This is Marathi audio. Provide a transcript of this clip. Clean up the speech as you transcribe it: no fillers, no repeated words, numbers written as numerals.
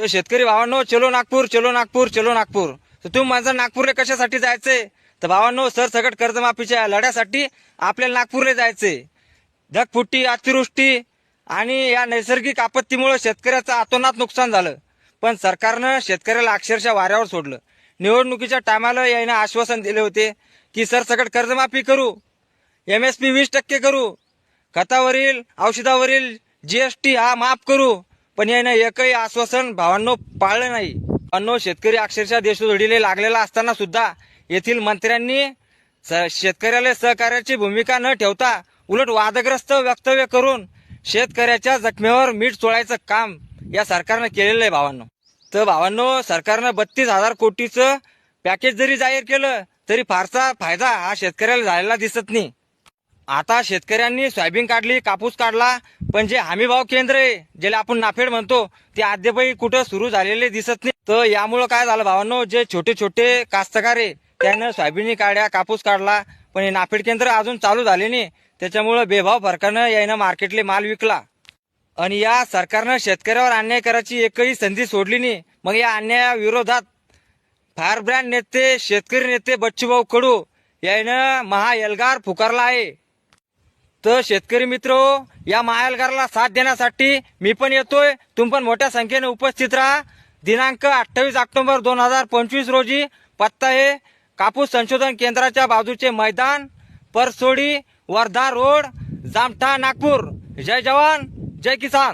तर शेतकरी भावांनो, चलो नागपूर, चलो नागपूर, चलो नागपूर. तर तुम्ही माझं नागपूरला कशासाठी जायचंय? तर भावांनो, सरसकट कर्जमाफीच्या लढ्यासाठी आपल्याला नागपूरला जायचंय. ढगफुटी, अतिवृष्टी आणि या नैसर्गिक आपत्तीमुळे शेतकऱ्याचं अतोनात नुकसान झालं, पण सरकारनं शेतकऱ्याला अक्षरशः वाऱ्यावर सोडलं. निवडणुकीच्या टायमाला यानं आश्वासन दिले होते की सरसकट कर्जमाफी करू, MSP 20% करू, खतावरील औषधावरील GST हा माफ करू, पण यानं एकही आश्वासन भावांनो पाळलं नाही. भावांनो, शेतकरी अक्षरशः देशोधडीला लागलेला असताना सुद्धा येथील मंत्र्यांनी शेतकऱ्याला सहकार्याची भूमिका न ठेवता उलट वादग्रस्त वक्तव्य करून शेतकऱ्याच्या जखमेवर मीठ चोळायचं काम या सरकारनं केलेलं आहे भावांनो. तर भावांनो, सरकारनं 32,000 कोटीचं पॅकेज जरी जाहीर केलं तरी फारसा फायदा हा शेतकऱ्याला झालेला दिसत नाही. आता शेतकऱ्यांनी सोयाबीन काढली, कापूस काढला, पण जे हमीभाव केंद्र आहे, ज्याला आपण नाफेड म्हणतो, ते अद्यापही कुठं सुरू झालेले दिसत नाही. तर यामुळं काय झालं भावांनो, जे छोटे छोटे कास्तकार आहे त्यानं सोयाबीन काढल्या, कापूस काढला, पण हे नाफेड केंद्र अजून चालू झाले नाही. त्याच्यामुळे बेभाव फरकानं यानं मार्केटले माल विकला आणि या सरकारनं शेतकऱ्यावर अन्याय करायची एकही संधी सोडली नाही. मग या अन्यायाविरोधात फायर ब्रँड नेते, शेतकरी नेते बच्चूभाऊ कडू यानं महाएल्गार पुकारला आहे. तर शेतकरी मित्र, या महाएल्गारला साथ देण्यासाठी मी पण येतोय. तुम्ही पण मोठ्या संख्येने उपस्थित राहा. दिनांक 28 ऑक्टोबर 2025 रोजी. पत्ता आहे कापूस संशोधन केंद्राच्या बाजूचे मैदान, परसोडी, वर्धा रोड, जामठा, नागपूर. जय जवान, जय किसान.